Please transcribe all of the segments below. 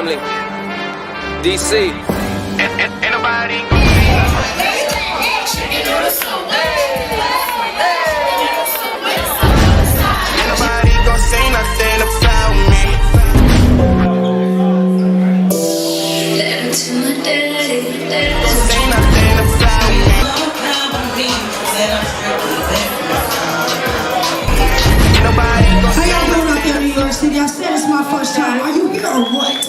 family. DC. Ain't nobody gon' say nothing about me. To my daddy, don't say nothing about me. How y'all doing out there in New York City? I said it's my first time. Are you here or what?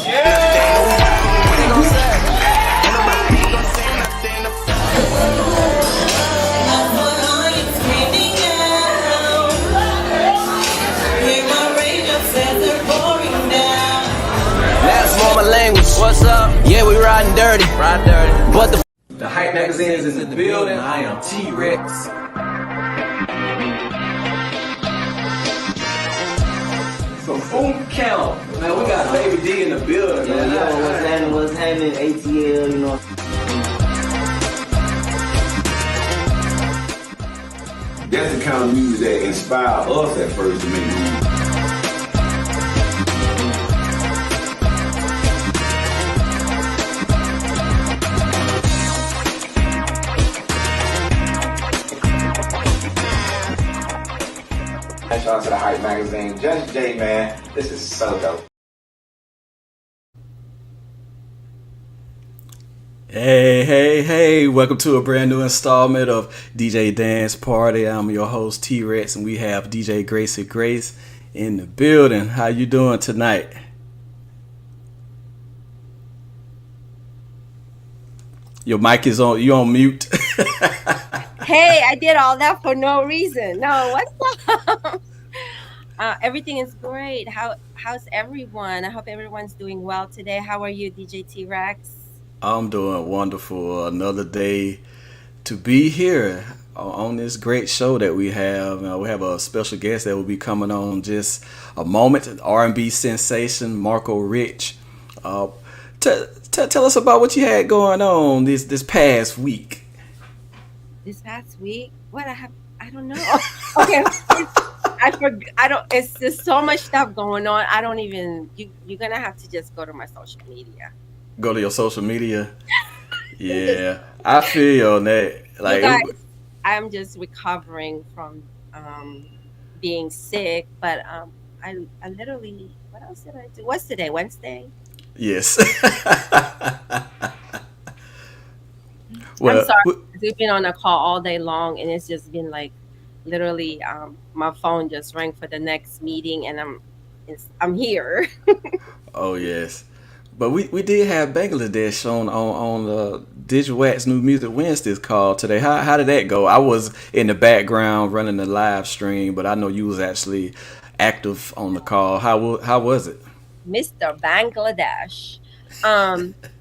Language. What's up? Yeah, we riding dirty. Ride dirty. But the Hype magazine is in the building. I am Tee Recx. From Boom Count. Man, we got Baby D in the building, man. What's happening, ATL, you know. That's the kind of music that inspired us at first to make music. Shout out to the Hype magazine. Judge J, man, this is so dope. Hey, welcome to a brand new installment of DJ Dance Party. I'm your host, Tee Recx, and we have DJ Graci Grace in the building. How you doing tonight? Your mic is on, you on mute. Hey, I did all that for no reason. No, what's up? Everything is great. How's everyone? I hope everyone's doing well today. How are you, DJ Tee Recx? I'm doing wonderful. Another day to be here on this great show that we have. We have a special guest that will be coming on just a moment. R&B sensation Marco Rich. Tell us about what you had going on this past week. This past week, I don't know. Okay, I don't. It's just so much stuff going on. I don't even. You're gonna have to just go to my social media. Go to your social media. Yeah, I feel you on that. Like, you guys, I'm just recovering from being sick, but I literally. What else did I do? What's today? Wednesday. Yes. Well, I'm sorry. We've been on a call all day long, and it's just been like, literally, my phone just rang for the next meeting, and I'm here. Oh yes, but we did have Bangladesh on the DJ Wax New Music Wednesdays call today. How did that go? I was in the background running the live stream, but I know you was actually active on the call. How was it? Mr. Bangladesh.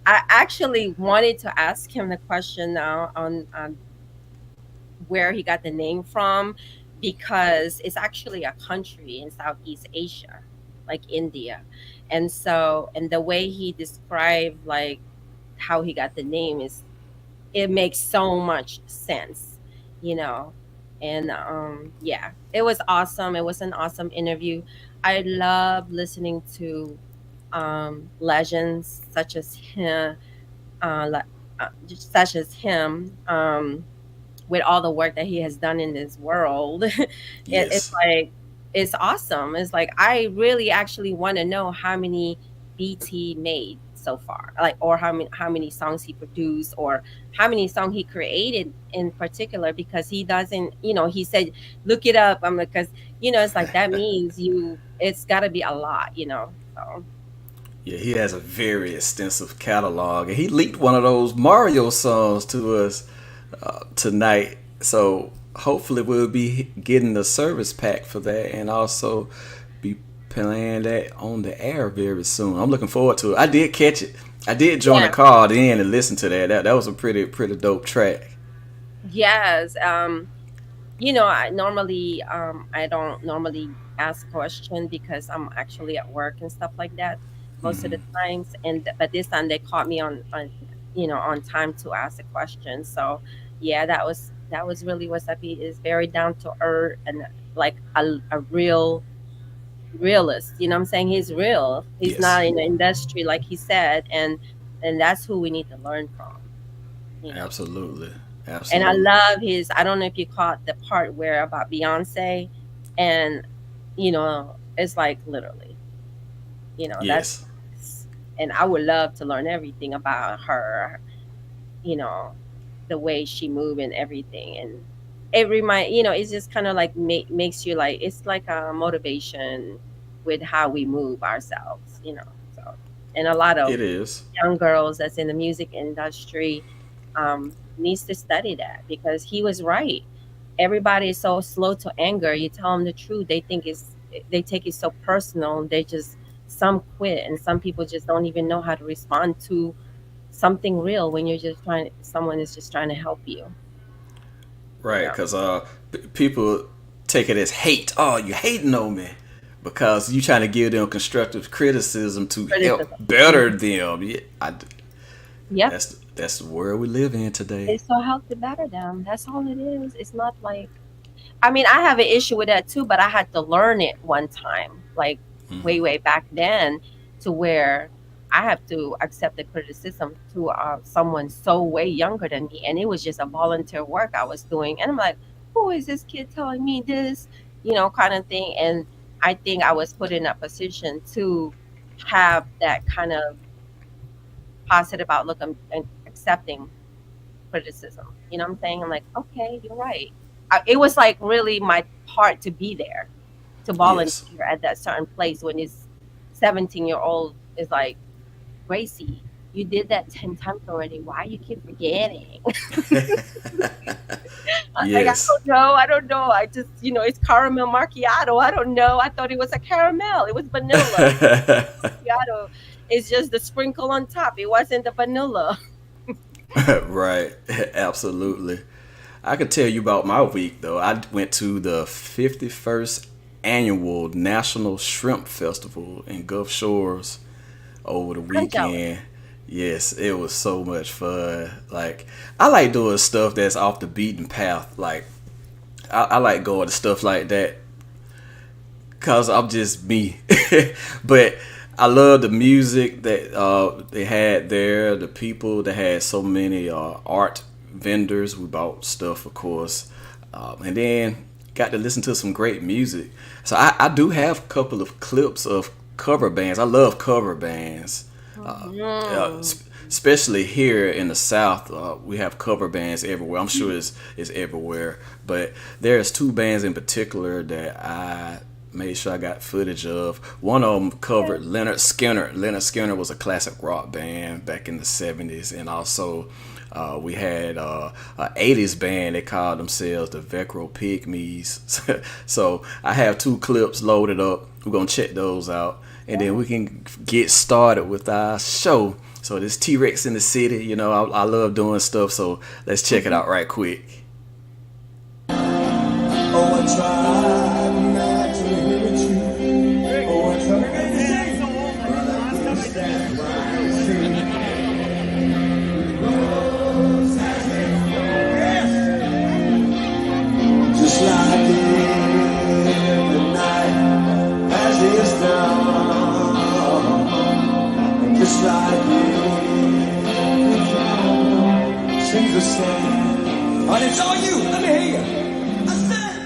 I actually wanted to ask him the question now on where he got the name from, because it's actually a country in Southeast Asia, like India. And the way he described like how he got the name it makes so much sense, you know. And yeah, it was awesome. It was an awesome interview. I love listening to legends such as him, with all the work that he has done in this world. Yes. It's like, it's awesome. It's like, I really actually want to know how many beats he made so far, like, or how many songs he produced, or how many songs he created in particular, because he doesn't, he said, look it up. I'm like, because, it's like, that means it's got to be a lot, so. Yeah, he has a very extensive catalog, and he leaked one of those Mario songs to us tonight. So hopefully we'll be getting the service pack for that, and also be playing that on the air very soon. I'm looking forward to it. I did catch it. I did join the call in and listen to that. That was a pretty dope track. Yes. I normally I don't normally ask questions because I'm actually at work and stuff like that most of the times, but this time they caught me on time to ask a question. So yeah, that was really what's up. He is very down to earth and like a real realist. You know what I'm saying? He's real. He's Yes. not in the industry like he said, and that's who we need to learn from. You know. Absolutely. And I Absolutely. love his. I don't know if you caught the part where about Beyonce, and it's like literally, that's, Yes. and I would love to learn everything about her, you know, the way she move and everything, and it's just kind of like makes you like it's like a motivation with how we move ourselves. So, and a lot of It is. young girls that's in the music industry needs to study that because he was right. Everybody is so slow to anger. You tell them the truth, they take it so personal. They just some quit, and some people just don't even know how to respond to something real when someone is just trying to help you. Right, Yeah, because people take it as hate. Oh, you hating on me because you trying to give them constructive criticism to help criticism. better them. Yeah, Yep. that's the world we live in today. It's so help to better them. That's all it is. It's not like, I mean, I have an issue with that too, but I had to learn it one time, like Hmm. way back then, to where I have to accept the criticism to someone so way younger than me, and it was just a volunteer work I was doing, and I'm like, who is this kid telling me this, kind of thing, and I think I was put in a position to have that kind of positive outlook and accepting criticism. You know what I'm saying? I'm like, okay, you're right. It was like really my part to be there, to Yes. volunteer at that certain place when this 17-year-old is like, Gracie, you did that 10 times already. Why you keep forgetting? Like, Yes. I don't know. I just, it's caramel macchiato. I don't know. I thought it was a caramel. It was vanilla. Macchiato is just the sprinkle on top. It wasn't the vanilla. Right. Absolutely. I could tell you about my week though. I went to the 51st annual National Shrimp Festival in Gulf Shores over the I'm jealous. weekend. Yes, it was so much fun. Like I like doing stuff that's off the beaten path. Like I like going to stuff like that because I'm just me. But I love the music that they had there. The people that had so many art vendors. We bought stuff, of course, and then got to listen to some great music. So I do have a couple of clips of cover bands. I love cover bands. Especially here in the South, we have cover bands everywhere. I'm sure it's everywhere, but there's two bands in particular that I made sure I got footage of. One of them covered Leonard Skinner. Leonard Skinner was a classic rock band back in the 70s, and also we had an 80s band. They called themselves the Vecro Pygmies. So I have two clips loaded up. We're gonna check those out, and then we can get started with our show. So this Tee Recx in the city, I love doing stuff. So let's check it out right quick. Just like in the night as it's done, just like it seems the same. And it's all you. Let me hear you. I said.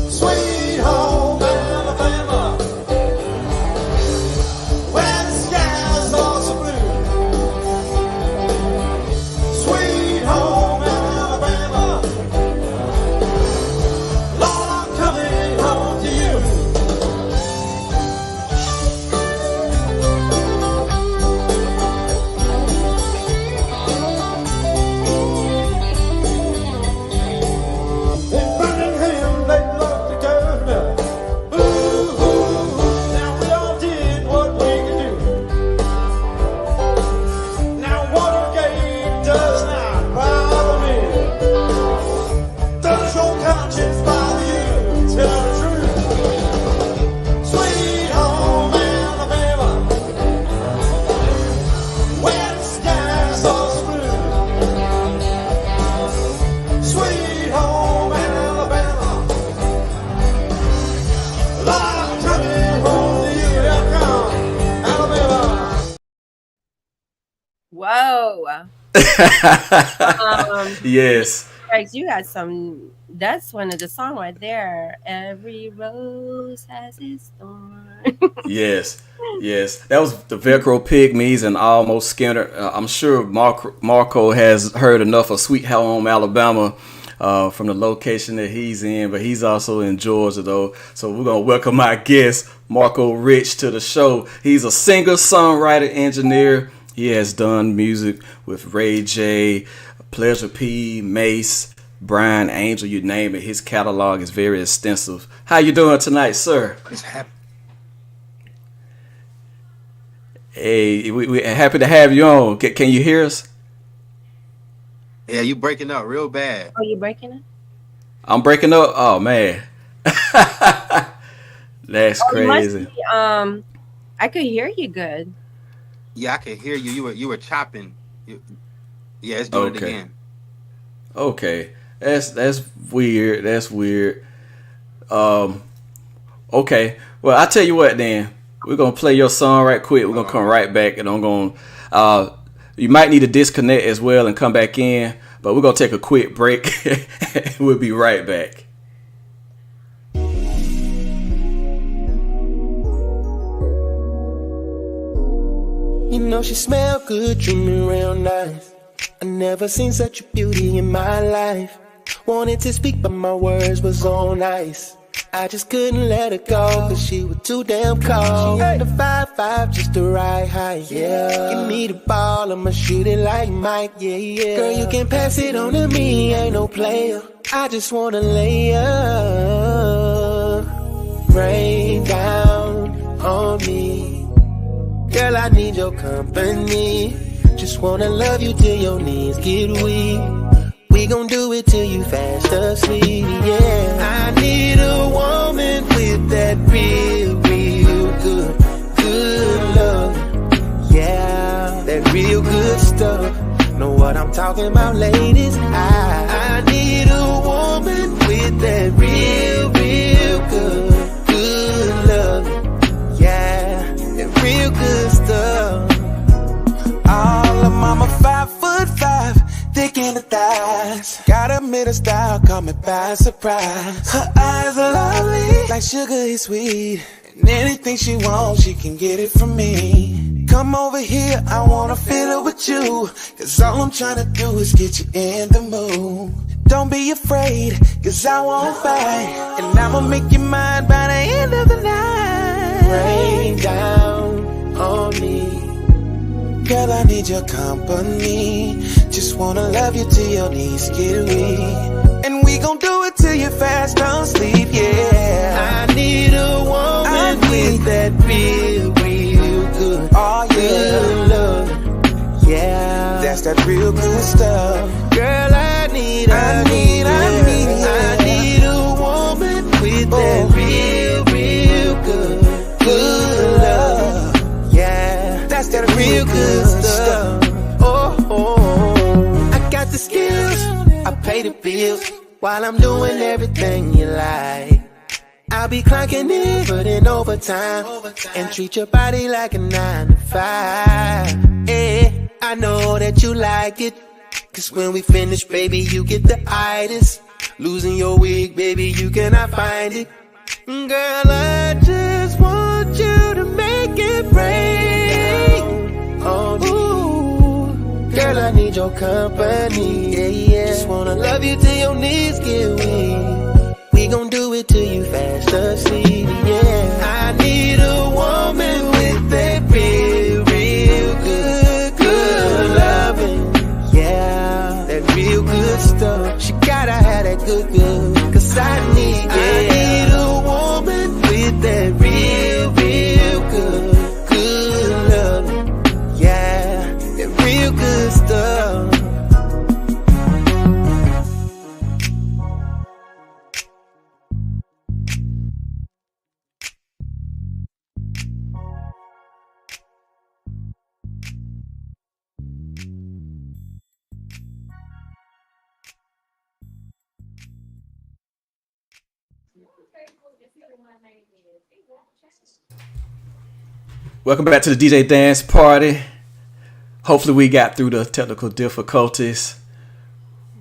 Sweet home Alabama, where the skies are so blue. Sweet home Whoa. Yes. Rex, you got some. That's one of the song right there. Every rose has its thorn. Yes. Yes. That was the Velcro Pygmies and Almost Skinner. I'm sure Marco has heard enough of Sweet Home, Alabama, from the location that he's in, but he's also in Georgia, though. So we're going to welcome our guest, Marco Rich, to the show. He's a singer, songwriter, engineer. He has done music with Ray J, Pleasure P, Mace, Brian Angel, you name it. His catalog is very extensive. How you doing tonight, sir? Hey, we're happy to have you on. Can you hear us? Yeah, you breaking up real bad. Oh, you breaking it? I'm breaking up? Oh, man. That's crazy. I could hear you good. Yeah, I could hear you. You were chopping. Yeah, it's doing it again. Okay. That's weird. That's weird. Okay. Well, I'll tell you what then. We're going to play your song right quick. We're going to come right back, and I'm going to you might need to disconnect as well and come back in, but we're going to take a quick break. We'll be right back. You know she smell good, dreaming real nice. I never seen such a beauty in my life. Wanted to speak, but my words was on ice. I just couldn't let her go, cause she was too damn cold. She had the 5'5", just the right height, yeah. Give me the ball, I'ma shoot it like Mike, yeah, yeah. Girl, you can pass it on to me, ain't no player. I just wanna lay up, rain down on me. Girl, I need your company. Just wanna love you till your knees get weak. We gon' do it till you fast asleep, yeah. I need a woman with that real good, good love. Yeah, that real good stuff. Know what I'm talking about, ladies? I need a woman with that real good, good love. Yeah, that real good stuff. All of mama 5'5", thick in the thighs. Got a middle style, caught me by surprise. Her eyes are lovely, like sugar is sweet. And anything she wants, she can get it from me. Come over here, I wanna feel it with you. Cause all I'm trying to do is get you in the mood. Don't be afraid, cause I won't fight. And I'ma make you mine by the end of the night. Rain down on me. Girl, I need your company. Just wanna love you till your knees get weak. And we gon' do it till you're fast asleep, yeah. I need a woman with that real good, oh yeah, good love. Yeah, that's that real good stuff. Girl, I need a woman with that real good love. Yeah, that's that real good stuff. Oh, I got the skills, I pay the bills while I'm doing everything you like. I'll be clocking in, putting overtime, and treat your body like a 9 to 5. Yeah, I know that you like it, cause when we finish, baby, you get the itis. Losing your wig, baby, you cannot find it. Girl, I just want you to make it rain. Oh, ooh, girl, I need your company. Yeah, yeah. Just wanna love you till your knees get weak. We gon' do it till you fast asleep, yeah. I need a woman with that real good loving. Yeah, that real good stuff. She gotta have that good, cause I need a woman with that real good loving. Yeah, that real good stuff. Welcome back to the DJ Dance Party. Hopefully we got through the technical difficulties.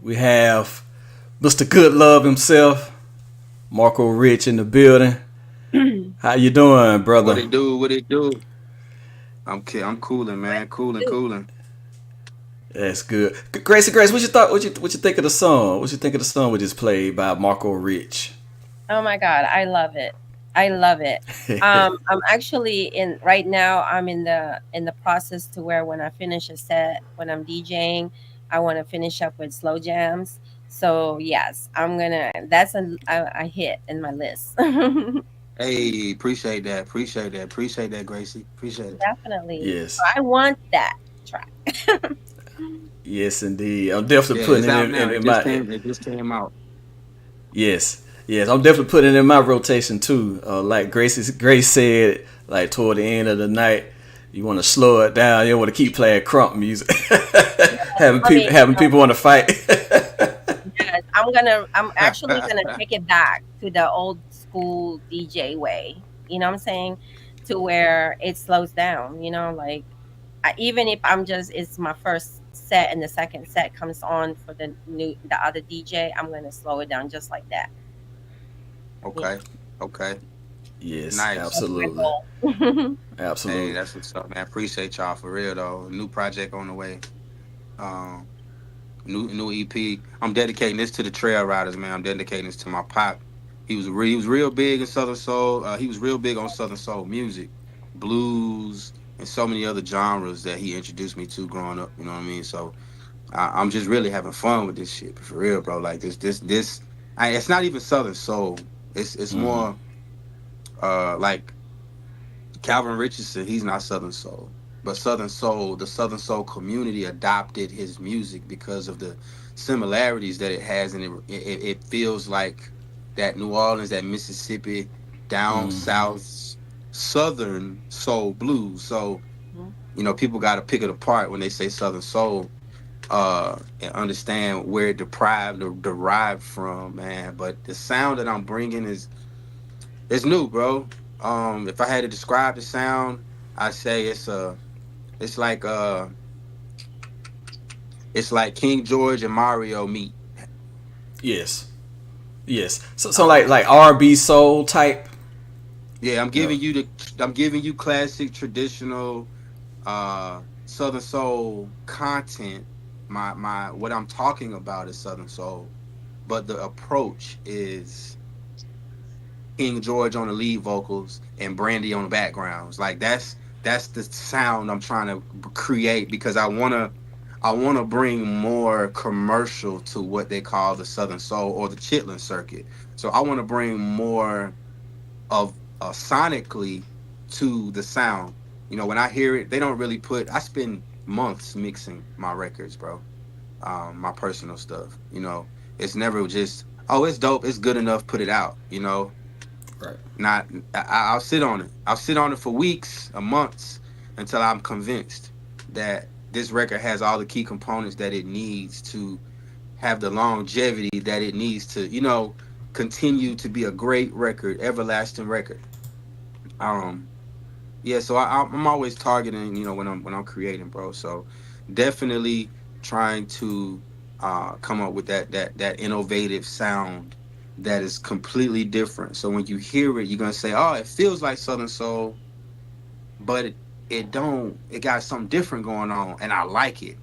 We have Mr. Good Love himself, Marco Rich in the building. How you doing, brother? What it do? What it do? I'm cooling, man. Cooling. That's good. Gracie Grace, what you thought? What you think of the song? What you think of the song we just played by Marco Rich? Oh my God, I love it. I'm actually right now. I'm in the process to where when I finish a set, when I'm DJing, I want to finish up with slow jams. So yes, That's a hit in my list. Hey, appreciate that, Gracie. Appreciate it. Definitely. Yes. I want that track. Yes, indeed. I'm definitely Yeah, putting it's it out in, now. in my. It just came out. Yes, I'm definitely putting it in my rotation too. Like Grace said, like toward the end of the night, you want to slow it down. You don't want to keep playing crump music, having people want to fight. Yes, I'm actually gonna take it back to the old school DJ way. You know what I'm saying? To where it slows down. Like even if it's my first set and the second set comes on for the other DJ, I'm gonna slow it down just like that. Okay. Yes, Nice. absolutely. Absolutely. Hey, that's what's up, man. Appreciate y'all for real though. New project on the way. New EP. I'm dedicating this to the trail riders, man. I'm dedicating this to my pop. He was real big in Southern Soul. He was real big on Southern Soul music, blues, and so many other genres that he introduced me to growing up. You know what I mean? So I'm just really having fun with this shit for real, bro. Like this. It's not even Southern Soul. It's more like Calvin Richardson. He's not Southern Soul. But Southern Soul, the Southern Soul community adopted his music because of the similarities that it has, and it feels like that New Orleans, that Mississippi, down south, Southern soul blues. So, people got to pick it apart when they say Southern Soul, and understand where it derived from, man. But the sound that I'm bringing is new, bro. If I had to describe the sound, I'd say it's like King George and Mario meet. Yes. So like R&B soul type. Yeah, I'm giving you classic traditional Southern Soul content. My what I'm talking about is Southern Soul, but the approach is King George on the lead vocals and Brandy on the backgrounds. Like that's the sound I'm trying to create, because I wanna bring more commercial to what they call the Southern Soul or the Chitlin circuit. So I want to bring more of sonically to the sound. When I hear it, they don't really I spend months mixing my records, bro. My personal stuff. It's never just, oh, it's dope, it's good enough, put it out. Right. I'll sit on it. I'll sit on it for weeks or months until I'm convinced that this record has all the key components that it needs to have the longevity that it needs to, continue to be a great record, everlasting record. So I'm always targeting, when I'm creating, bro. So definitely trying to come up with that innovative sound that is completely different. So when you hear it, you're gonna say, "Oh, it feels like Southern Soul," but it don't. It got something different going on, and I like it.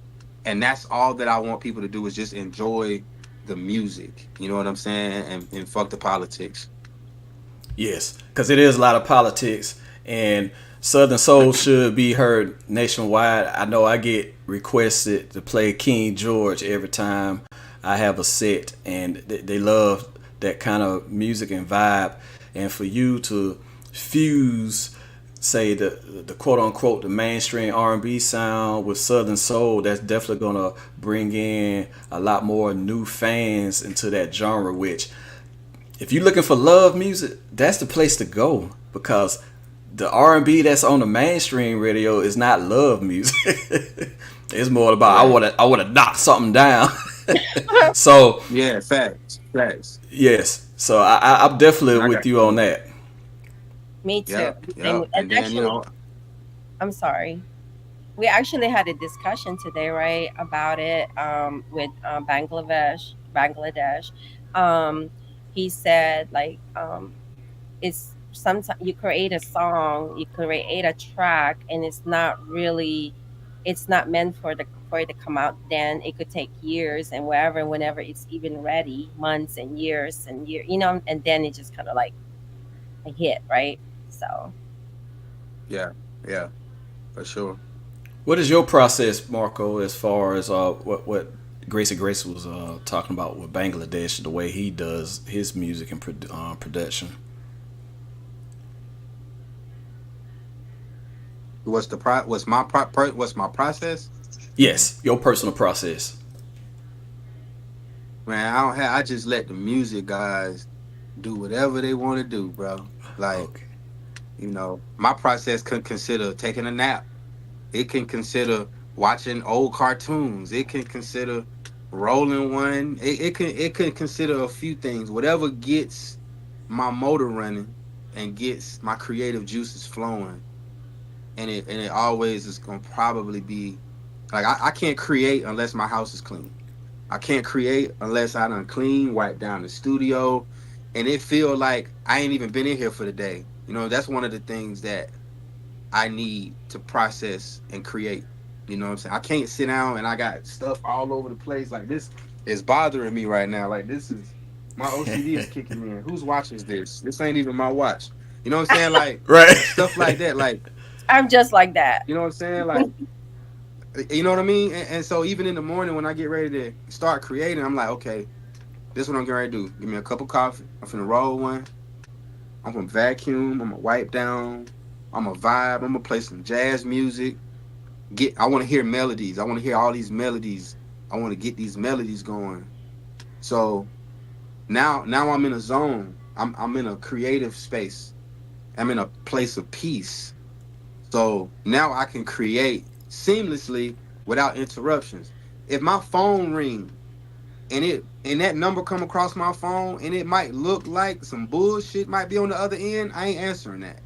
And that's all that I want people to do, is just enjoy the music. You know what I'm saying? And fuck the politics. Yes, because it is a lot of politics, and Southern Soul should be heard nationwide. I know I get requested to play King George every time I have a set, and they love that kind of music and vibe. And for you to fuse, say, the quote unquote the mainstream R&B sound with Southern Soul, that's definitely gonna bring in a lot more new fans into that genre. Which, if you're looking for love music, that's the place to go, because the R&B that's on the mainstream radio is not love music. It's more about I want to knock something down. So yeah, facts. Yes, so I'm definitely with you on that. Me too. Yep. And then, actually, I'm sorry. we actually had a discussion today, right, about it with Bangladesh. Um, he said like it's sometimes you create a song, you create a track, and it's not meant for it to come out. Then it could take years and whenever it's even ready, months and years, and then it just kind of like a hit, right? So Yeah, yeah, for sure. What is your process, Marco, as far as what Gracie Grace was talking about with Bangladesh, the way he does his music and production? What's my process? Yes, your personal process. Man, I just let the music guys do whatever they want to do, bro. Like, Okay. my process can consider taking a nap. It can consider watching old cartoons. It can consider rolling one. It can consider a few things. Whatever gets my motor running and gets my creative juices flowing. And it always is gonna probably be like I can't create unless my house is clean. I can't create unless I done clean, wipe down the studio, and it feel like I ain't even been in here for the day. That's one of the things that I need to process and create. You know what I'm saying? I can't sit down and I got stuff all over the place. Like, this is bothering me right now. Like, this is my OCD is kicking in. Who's watching this? This ain't even my watch. You know what I'm saying? Like, Right. stuff like that. Like, I'm just like that. you know what I'm saying? Like, you know what I mean? And so even in the morning when I get ready to start creating, I'm like, okay, this is what I'm getting ready to do. Give me a cup of coffee. I'm finna roll one. I'm gonna vacuum. I'm gonna wipe down. I'm gonna vibe. I'm gonna play some jazz music. I want to hear melodies. I want to hear all these melodies. I want to get these melodies going. So now I'm in a zone. I'm in a creative space. I'm in a place of peace. So now I can create seamlessly without interruptions. If my phone rings and that number come across my phone and it might look like some bullshit might be on the other end, I ain't answering that.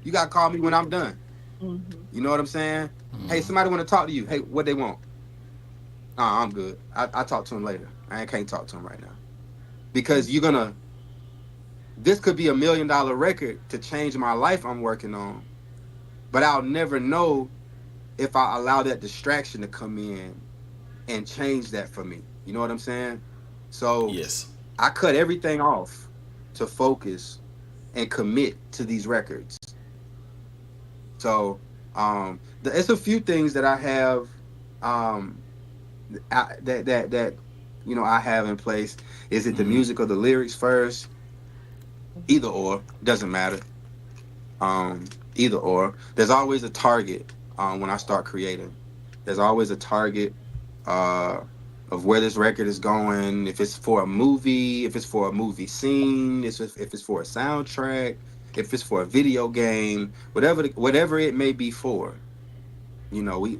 You gotta call me when I'm done. Mhm. You know what I'm saying? Hey, somebody want to talk to you. Hey, what they want? I'm good. I talk to him later. I can't talk to him right now because this could be $1 million record to change my life I'm working on, but I'll never know if I allow that distraction to come in and change that for me. You know what I'm saying? So Yes. I cut everything off to focus and commit to these records. So it's a few things that I have um, that I have in place. Is it the Hmm. music or the lyrics first? Either or, doesn't matter. Either or. There's always a target when I start creating. There's always a target uh, of where this record is going. If it's for a movie, if it's for a movie scene, if it's for a soundtrack, if it's for a video game, whatever it may be for.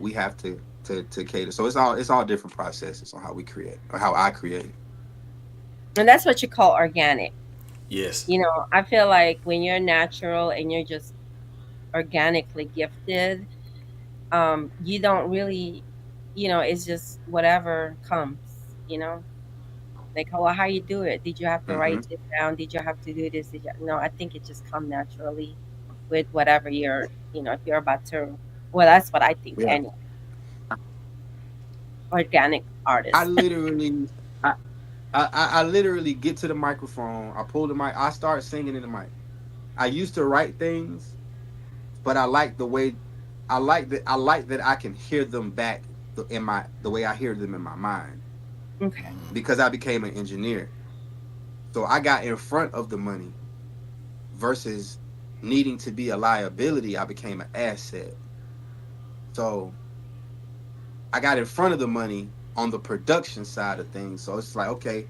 We have to cater. So it's all different processes on how we create or how I create. And that's what you call organic. Yes. I feel like when you're natural and you're just organically gifted, you don't really, it's just whatever comes, you know. Like, oh, how you do it? Did you have to Hmm. write this down? Did you have to do this? No, I think it just come naturally with whatever if you're about to. Well, that's what I think. Yeah. Anyway, organic I artist. literally, I, I literally get to the microphone. I pull the mic. I start singing in the mic. I used to write things, but I like the way, I like that I can hear them back the way I hear them in my mind Okay. because I became an engineer. So I got in front of the money versus needing to be a liability. I became an asset. So I got in front of the money on the production side of things. So it's like, okay,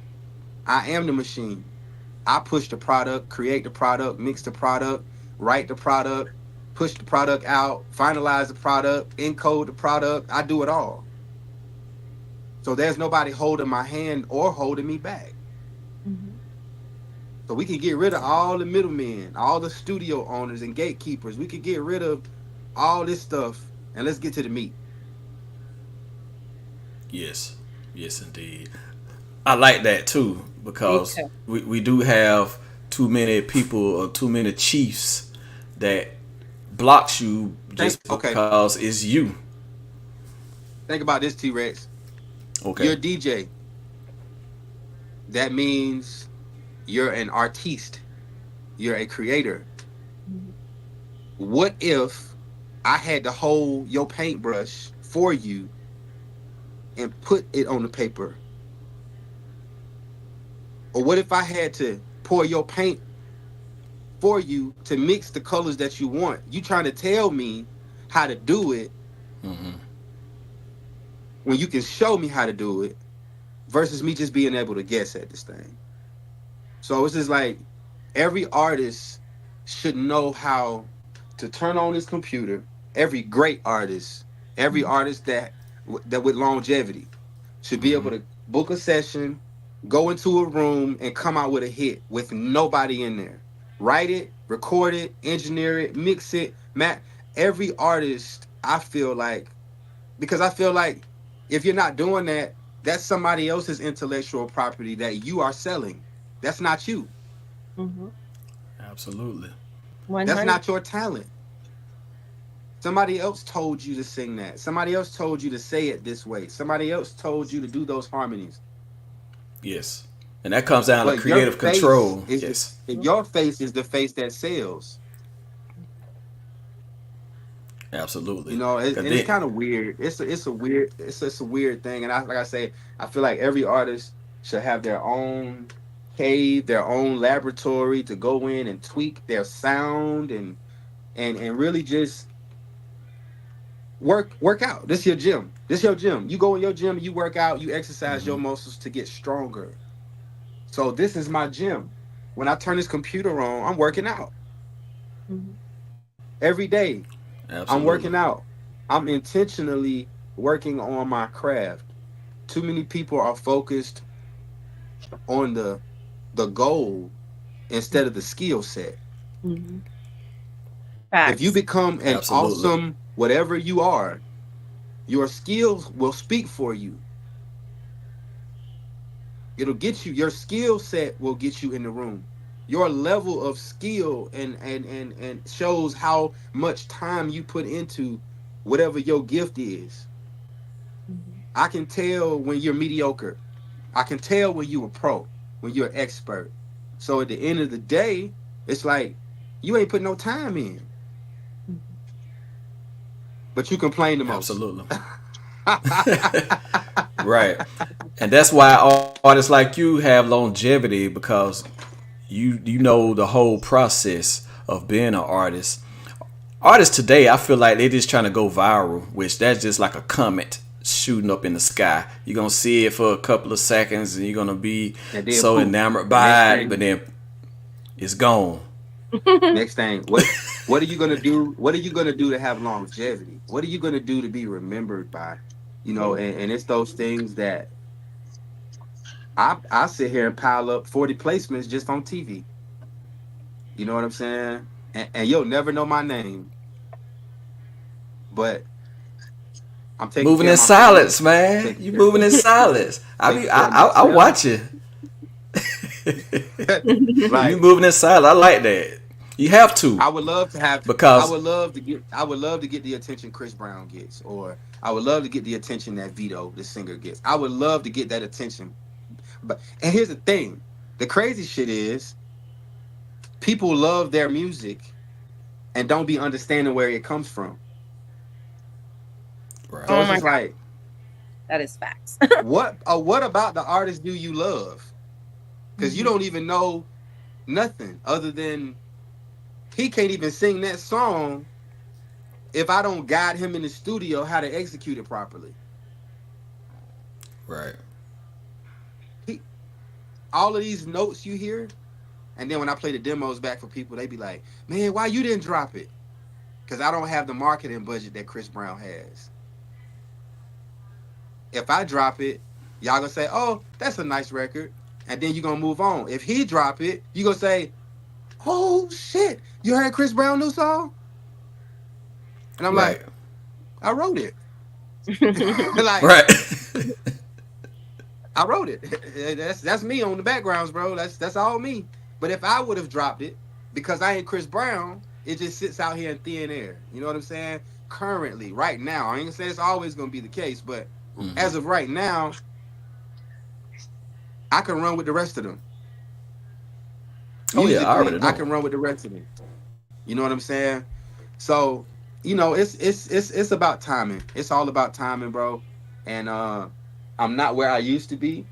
I am the machine. I push the product, create the product, mix the product, write the product, push the product out, finalize the product, encode the product. I do it all. So there's nobody holding my hand or holding me back. Hmm. So we can get rid of all the middlemen, all the studio owners and gatekeepers. We could get rid of all this stuff and let's get to the meat. Yes, yes, indeed. I like that too because too. we do have too many people or too many chiefs that blocks you just Okay, because it's you. think about this, Tee Recx. You're a Okay. DJ. That means you're an artiste. You're a creator. What if I had to hold your paintbrush for you and put it on the paper? Or what if I had to pour your paint for you to mix the colors that you want? You trying to tell me how to do it when you can show me how to do it versus me just being able to guess at this thing. So it's just like every artist should know how to turn on his computer. Every great artist, every artist that with longevity should be able to book a session, go into a room, and come out with a hit with nobody in there. Write it, record it, engineer it, mix it, every artist, I feel like, because I feel like if you're not doing that, that's somebody else's intellectual property that you are selling. That's not you. Mm-hmm. Absolutely. That's 100. not your talent. Somebody else told you to sing that. Somebody else told you to say it this way. Somebody else told you to do those harmonies. Yes. And that comes down to But your creative face control. is Yes. your face is the face that sells. You Absolutely. know, 'Cause and it's then- kind of weird. It's a weird thing. And like I say, I feel like every artist should have their own cave, their own laboratory to go in and tweak their sound and really just work out. This your gym. This your gym. You go in your gym, you work out, you exercise your muscles to get stronger. So this is my gym. When I turn this computer on, I'm working out Mhm. every day. I'm Absolutely. working out. I'm intentionally working on my craft. Too many people are focused on the goal instead of the skill set. Mhm. If you Facts. become an Absolutely. awesome whatever you are, your skills will speak for you. It'll get you. Your skill set will get you in the room. Your level of skill and shows how much time you put into whatever your gift is. Mhm. I can tell when you're mediocre. I can tell when you're a pro, when you're an expert. So at the end of the day, it's like you ain't put no time in, but you complain the most. Absolutely. Right. And that's why artists like you have longevity because you know the whole process of being an artist. Artists today, I feel like they're just trying to go viral, which that's just like a comet shooting up in the sky. You're gonna see it for a couple of seconds and you're gonna be And then so poof. enamored Next by it, thing, but then it's gone. next thing, what are you gonna do? What are you gonna do to have longevity? What are you gonna do to be remembered by? You know, and it's those things that I sit here and pile up 40 placements just on TV. You know what I'm saying? And you'll never know my name, but I'm taking Moving care in of my family. silence, man. Taking You care, moving in silence. taking care of I myself. watch you. You Like moving in silence. I like that. You have to I would love to have. I because would love to get. I would love to get the attention Chris Brown gets, or I would love to get the attention that Vito, the singer, gets. I would love to get that attention. But and here's the thing: the crazy shit is people love their music and don't be understanding where it comes from. right. So Oh it's my just God, like, that is facts. what about the artist do you love? Because you Mhm. don't even know nothing other than he can't even sing that song if I don't guide him in the studio how to execute it properly. Right. He, all of these notes you hear, and then when I play the demos back for people, they be like, "Man, why you didn't drop it?" Because I don't have the marketing budget that Chris Brown has. If I drop it, y'all gonna say, "Oh, that's a nice record," and then you gonna move on. If he drop it, you gonna say, "Oh shit, you heard Chris Brown new song?" And I'm Right. like, I wrote it. Like, Right. I wrote it. That's me on the backgrounds, bro. That's all me. But if I would have dropped it, because I ain't Chris Brown, it just sits out here in thin air. You know what I'm saying? Currently, right now, I ain't gonna say it's always gonna be the case, but as of right now, I can run with the rest of them. Oh yeah, I already know. I can run with the rest of them. You know what I'm saying? So, you know, it's about timing. It's all about timing, bro. And I'm not where I used to be.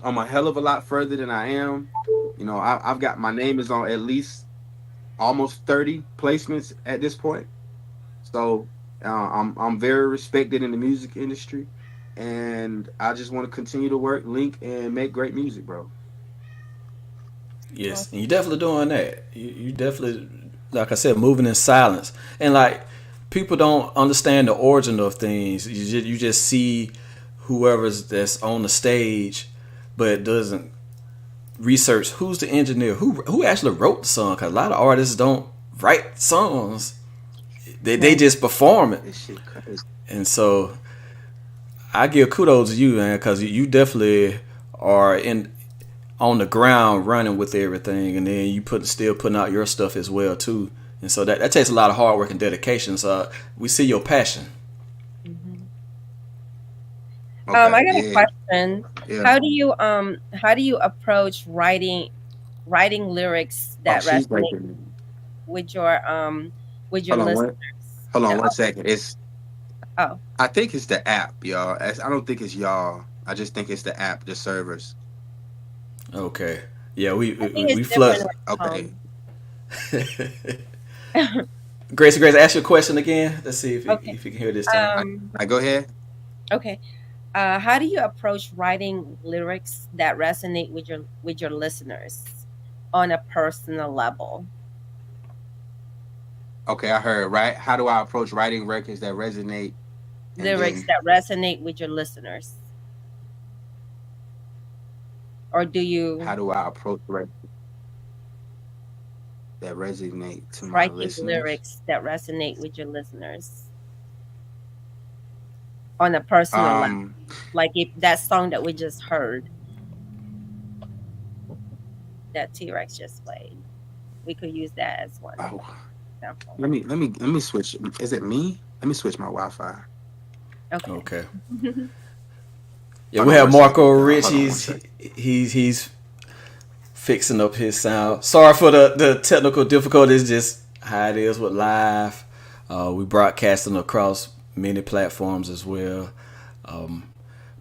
I'm a hell of a lot further than I am. You know, I've got, my name is on at least almost 30 placements at this point. So I'm very respected in the music industry, and I just want to continue to work, link, and make great music, bro. Yes, and you're definitely doing that. You definitely, like I said, moving in silence. And like, people don't understand the origin of things. You just see whoever's that's on the stage, but it doesn't research who's the engineer, who actually wrote the song. Cause a lot of artists don't write songs; they just perform it. This shit crazy. And so, I give kudos to you, man, because you definitely are on the ground running with everything, and then you still putting out your stuff as well too. And so that takes a lot of hard work and dedication. So we see your passion. Okay. I got a question. Yeah. How do you approach writing lyrics that resonate with your listeners? Hold on 1 second. Oh. I think it's the app, y'all. I don't think it's y'all. I just think it's the app, the servers. Okay. Yeah, we flood. Okay. Gracie, ask your question again. Let's see if you can hear this time. I go ahead. Okay. How do you approach writing lyrics that resonate with your listeners on a personal level? Okay, I heard, right? How do I approach writing records that resonate? Lyrics that resonate with your listeners. Or do you... How do I approach records that resonate to my listeners? Writing lyrics that resonate with your listeners on a personal level. Like if that song that we just heard, that Tee Recx just played, we could use that as one example. Let me switch. Is it me? Let me switch my Wi-Fi. Okay. Yeah, we have Marco Rich. He's fixing up his sound. Sorry for the technical difficulties. Just how it is with live. We broadcasting across many platforms as well.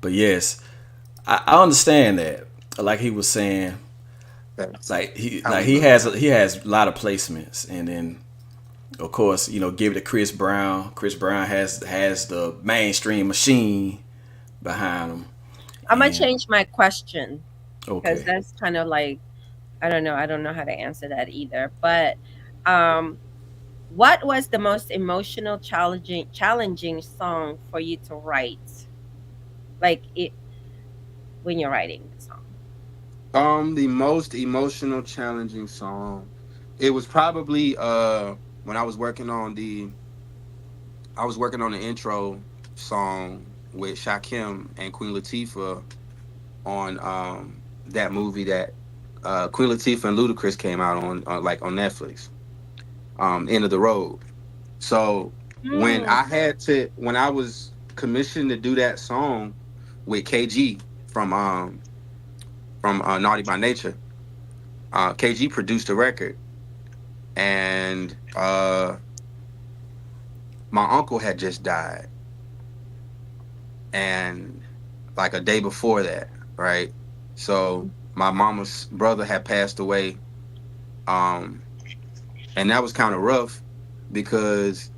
But yes, I understand that. Like he was saying, like he has a lot of placements, and then of course, you know, give it to Chris Brown. Chris Brown has the mainstream machine behind him. I'm gonna change my question because Okay. that's kind of like I don't know how to answer that either. But what was the most emotional, challenging song for you to write? Like it when you're writing the song. The most emotional, challenging song. It was probably when I was working on the intro song with Shakim and Queen Latifah on that movie that Queen Latifah and Ludacris came out on Netflix. End of the Road. So when I was commissioned to do that song with KG from Naughty by Nature, KG produced the record, and my uncle had just died, and like a day before that, right? So my mama's brother had passed away, and that was kind of rough because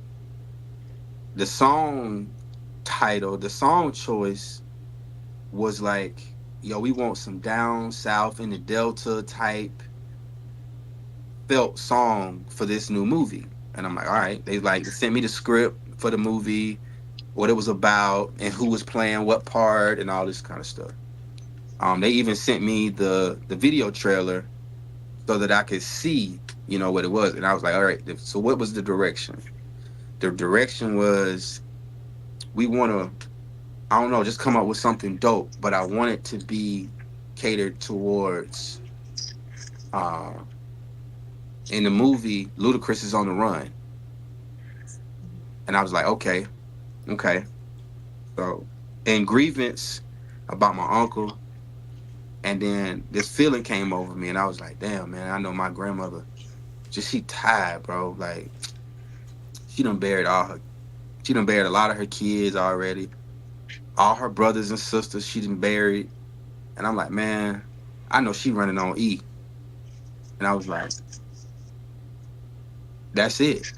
the song title, the song choice was like, yo, we want some down south in the Delta type felt song for this new movie. And I'm like, all right. They sent me the script for the movie, what it was about, and who was playing what part, and all this kind of stuff. They even sent me the video trailer so that I could see, you know, what it was. And I was like, all right, so what was the direction? The direction was we want to, I don't know, just come up with something dope, but I want it to be catered towards, in the movie, Ludacris is on the run. And I was like, okay. So, and grievance about my uncle, and then this feeling came over me, and I was like, damn, man, I know my grandmother, she tired, bro. Like, she done buried a lot of her kids already. All her brothers and sisters, she done buried. And I'm like, man, I know she running on E. And I was like, that's it.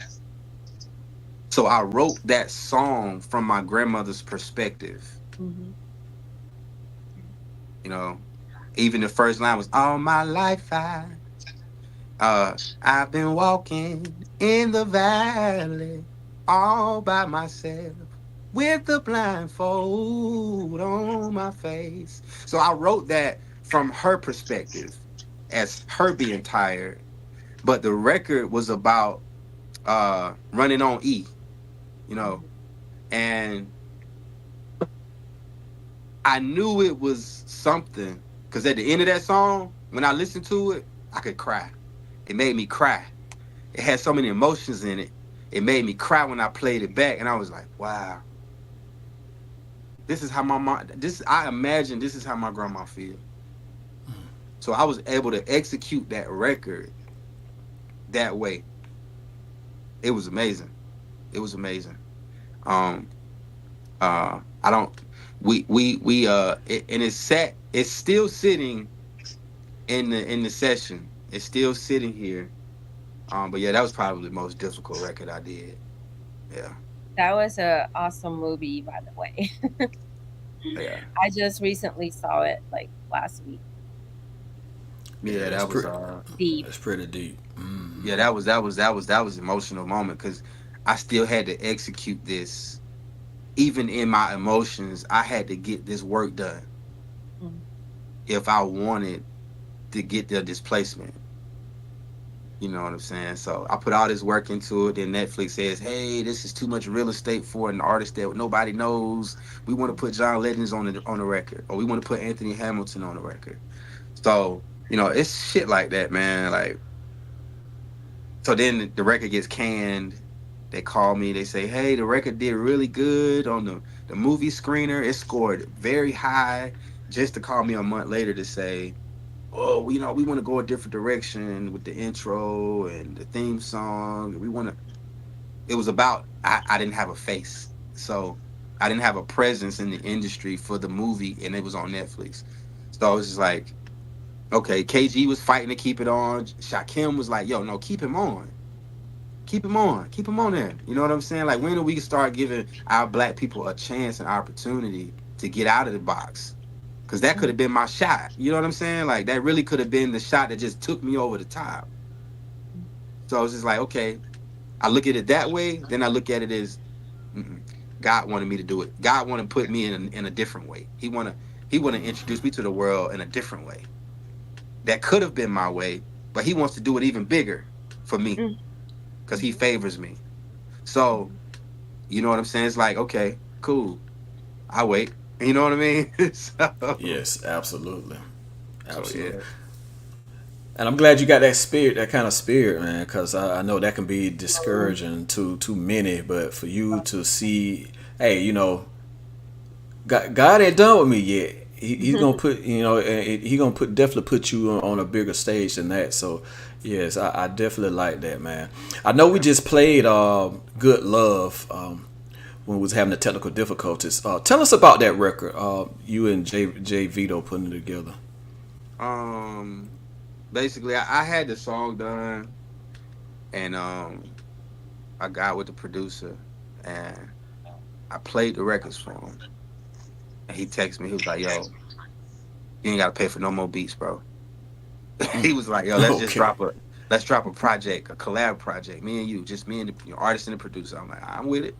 So I wrote that song from my grandmother's perspective. You know, even the first line was, all my life I've been walking in the valley all by myself with the blindfold on my face. So I wrote that from her perspective as her being tired. But the record was about running on E, you know, and I knew it was something because at the end of that song, when I listened to it, I could cry. It made me cry. It had so many emotions in it. It made me cry when I played it back, and I was like, wow. This is how my mom, I imagine this is how my grandma feels. So I was able to execute that record that way. It was amazing. It was amazing. It's still sitting in the session. It's still sitting here. But yeah, that was probably the most difficult record I did. Yeah. That was an awesome movie, by the way. Yeah. I just recently saw it like last week. Yeah, that was deep. That's pretty deep. Mm-hmm. Yeah, that was an emotional moment because I still had to execute this. Even in my emotions, I had to get this work done. If I wanted to get the displacement. You know what I'm saying? So I put all this work into it. Then Netflix says, hey, this is too much real estate for an artist that nobody knows. We want to put John Legend on the record. Or we want to put Anthony Hamilton on the record. So, you know, it's shit like that, man. Like, so then the record gets canned. They call me. They say, hey, the record did really good on the movie screener. It scored very high. Just to call me a month later to say, oh, you know, we want to go a different direction with the intro and the theme song. It was about, I didn't have a face. So I didn't have a presence in the industry for the movie, and it was on Netflix. So I was just like, okay, KG was fighting to keep it on. Shakim was like, yo, no, keep him on. Keep him on there. You know what I'm saying? Like, when do we start giving our black people a chance and opportunity to get out of the box? Because that could have been my shot. You know what I'm saying? Like, that really could have been the shot that just took me over the top. So I was just like, okay, I look at it that way. Then I look at it as God wanted me to do it. God wanted to put me in a different way. He want to introduce me to the world in a different way. That could have been my way, but he wants to do it even bigger for me because he favors me. So, you know what I'm saying? It's like, okay, cool. I wait. You know what I mean? So, yes, absolutely. Absolutely. So, yeah. And I'm glad you got that spirit, that kind of spirit, man, because I know that can be discouraging to many. But for you to see, hey, you know, God ain't done with me yet. He's gonna put, you know, he gonna definitely put you on a bigger stage than that. So, yes, I definitely like that, man. I know we just played "Good Love" when we was having the technical difficulties. Tell us about that record. You and Jay Vito putting it together. Basically, I had the song done, and I got with the producer, and I played the records for him. And he texted me. He was like, "Yo, you ain't gotta pay for no more beats, bro." He was like, "Yo, let's drop a project, a collab project. Me and you, just me and the artist and the producer." I'm like, "I'm with it.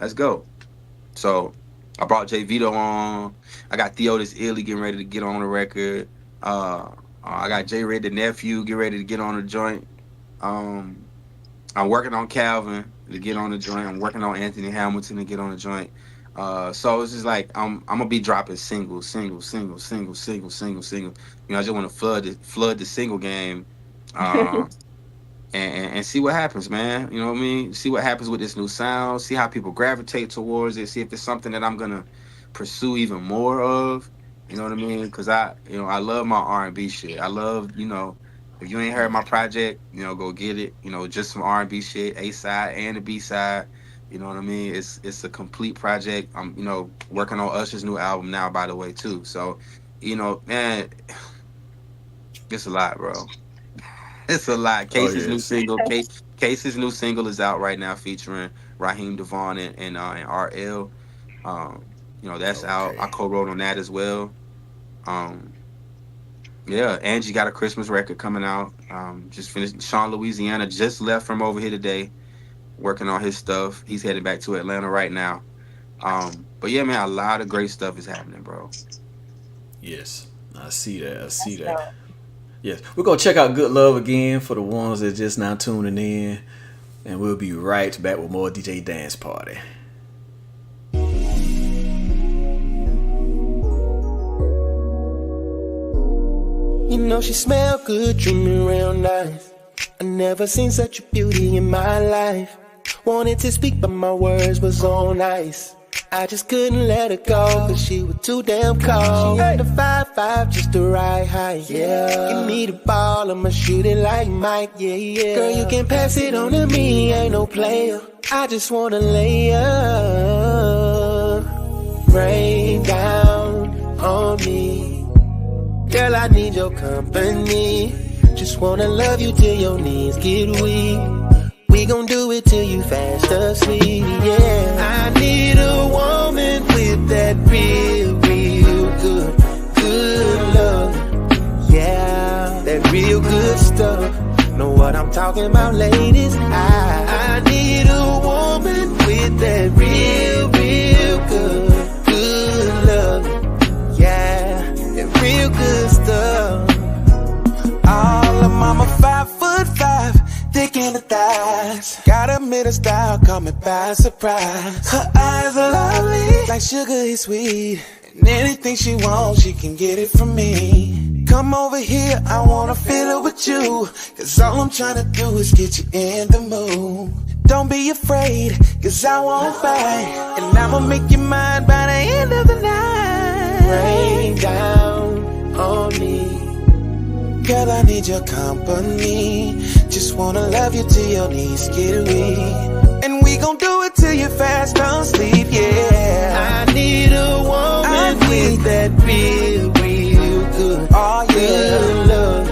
Let's go." So I brought Jay Vito on. I got Theo this Illy getting ready to get on the record. I got J Red the nephew get ready to get on the joint. I'm working on Calvin to get on the joint. I'm working on Anthony Hamilton to get on the joint. So it's just like I'm gonna be dropping singles. You know, I just want to flood the single game, uh, and see what happens, man. You know what I mean? See what happens with this new sound. See how people gravitate towards it. See if it's something that I'm gonna pursue even more of. You know what I mean? Because I love my R&B shit. I love, if you ain't heard my project, go get it. Just some R&B shit, A side and the B side. You know what I mean? It's a complete project. I'm, working on Usher's new album now, by the way, too. So, man, it's a lot, bro. It's a lot. Casey's new single, Casey's new single is out right now, featuring Raheem Devon and RL. That's out. I co-wrote on that as well. Yeah, Angie got a Christmas record coming out. Just finished. Sean Louisiana just left from over here today, working on his stuff. He's heading back to Atlanta right now. But yeah, man, a lot of great stuff is happening, bro. Yes, I see that. Yes, we're gonna check out Good Love again for the ones that just now tuning in, and we'll be right back with more DJ Dance Party. You know she smell good, dreaming real nice. I never seen such a beauty in my life. Wanted to speak, but my words was on ice. I just couldn't let her go, cause she was too damn cold. She had the 5'5", just the right height. Yeah, give me the ball, I'ma shoot it like Mike. Yeah. Girl, you can pass it on to me, ain't no player. I just wanna lay up, rain down on me. Girl, I need your company. Just wanna love you till your knees get weak. We gon' do it till you fast asleep, yeah. I need a woman with that real good love. Yeah, that real good stuff. Know what I'm talking about, ladies? I need a woman with that real good love. Yeah, that real good stuff. All of mama 5'5", thick in the thighs. Got a middle style, caught me by surprise. Her eyes are lovely, like sugar is sweet. And anything she wants, she can get it from me. Come over here, I wanna feel it with you. Cause all I'm trying to do is get you in the mood. Don't be afraid, cause I won't fight. And I'ma make you mine by the end of the night. Rain down on me. Girl, I need your company. Just wanna love you till your knees get weak. And we gon' do it till you're fast asleep, yeah. I need a woman with that real good. Oh, yeah. Love.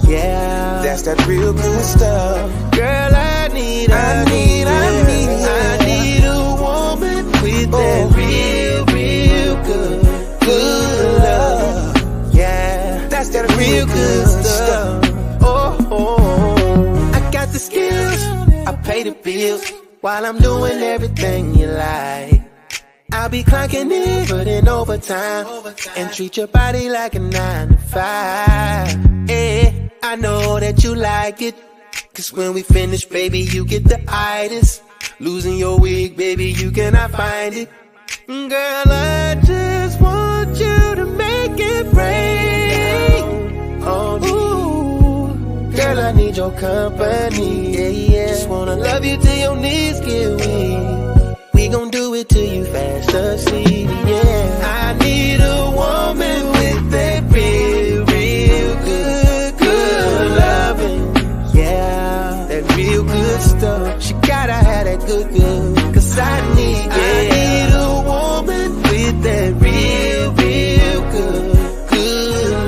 Yeah, that's that real good stuff. Girl, I need a woman with that real good love. Yeah, that's that real good stuff. Oh, I got the skills, I pay the bills while I'm doing everything you like. I'll be clocking in, but in overtime, and treat your body like a 9 to 5. Yeah, I know that you like it, cause when we finish, baby, you get the itis. Losing your wig, baby, you cannot find it. Girl, I just want you to make it rain on me. Ooh, girl, I need your company. Yeah. Just wanna love you till your knees get weak. We gon' do it till you fast asleep, yeah. I need a woman with that real good loving. Yeah, that real good stuff. She gotta have that good. Cause I need a woman with that real good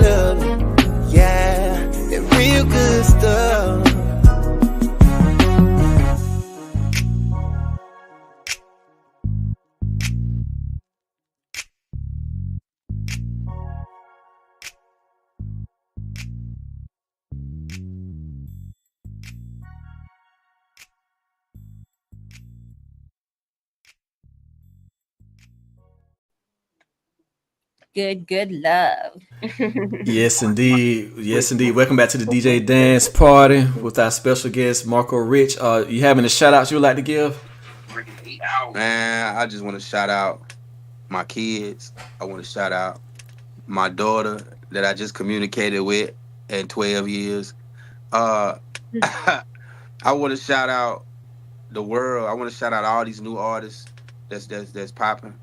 loving. Yeah, that real good stuff. Good love. Yes, indeed. Welcome back to the DJ Dance Party with our special guest, Marco Rich. You having a shout out you would like to give? Man, I just want to shout out my kids. I want to shout out my daughter that I just communicated with in 12 years. I want to shout out the world. I want to shout out all these new artists that's popping.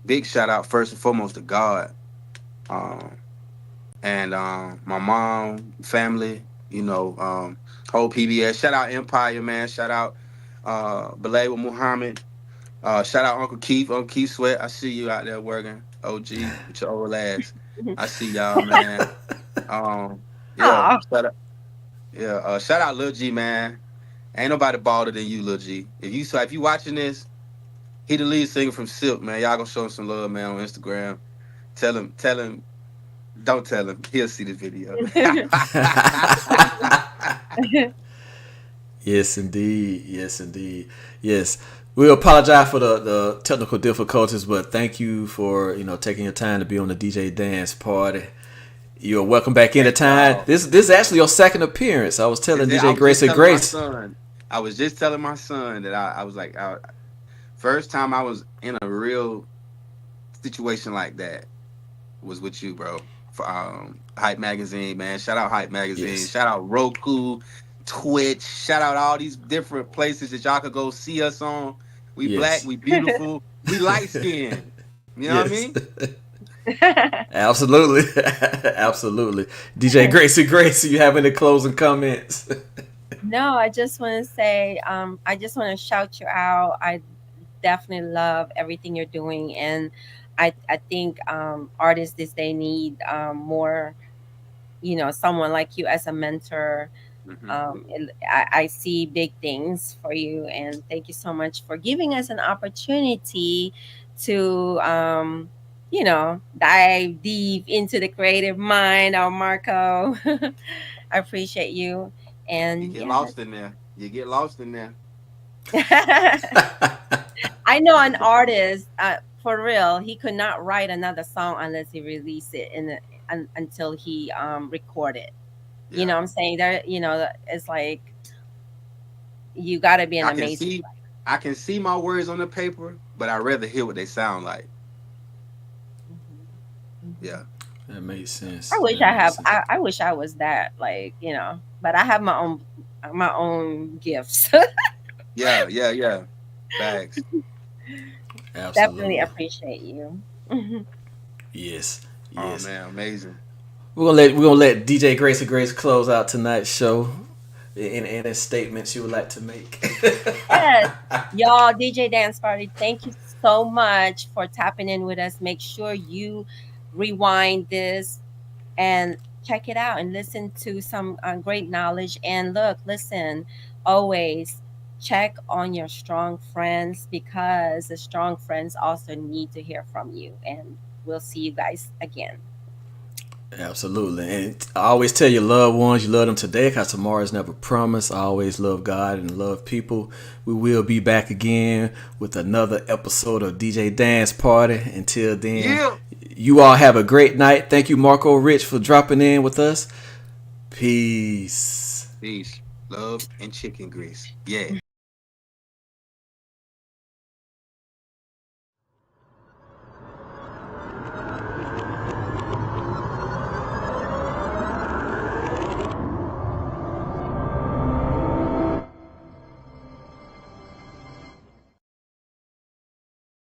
Big shout out first and foremost to God. And my mom, family, whole PBS. Shout out Empire, man. Shout out Belay with Muhammad. Shout out Uncle Keith Sweat. I see you out there working. OG with your old ass. I see y'all, man. Shout out Lil G, man. Ain't nobody balder than you, Lil G. If you watching this, he the lead singer from Silk, man. Y'all gonna show him some love, man, on Instagram. Tell him. Don't tell him. He'll see the video. Yes, indeed. Yes. We apologize for the technical difficulties, but thank you for taking your time to be on the DJ Dance Party. You're welcome back anytime. This is actually your second appearance. I was telling DJ Graci Grace. I was just telling my son that I was like, first time I was in a real situation like that was with you, bro. For Hype Magazine, man. Shout out Hype Magazine. Yes. Shout out Roku, Twitch. Shout out all these different places that y'all could go see us on. We black, we beautiful, we light skinned. You know what I mean? Absolutely. DJ Graci Grace, you have any closing comments? No, I just want to say, I just want to shout you out. I definitely love everything you're doing, and I think artists this day need more, someone like you as a mentor. I see big things for you, and thank you so much for giving us an opportunity to dive deep into the creative mind of Marco. I appreciate you. And you get lost in there. I know an artist, for real, he could not write another song unless he released it until he recorded. Yeah. You know what I'm saying? There, it's like you got to be an amazing. I can see my words on the paper, but I'd rather hear what they sound like. Yeah, that makes sense. I wish I wish I was that, but I have my own gifts. Yeah. Thanks. Absolutely. Definitely appreciate you. Yes. Oh man, amazing. We're gonna let DJ Graci Grace close out tonight's show. Any statements you would like to make? Yes, y'all, DJ Dance Party, thank you so much for tapping in with us. Make sure you rewind this and check it out and listen to some great knowledge. And listen, always check on your strong friends, because the strong friends also need to hear from you. And we'll see you guys again. Absolutely. And I always tell your loved ones you love them today, because tomorrow is never promised. I always love God and love people. We will be back again with another episode of DJ Dance Party. Until then, you all have a great night. Thank you, Marco Rich, for dropping in with us. Peace. Love and chicken grease. Yeah.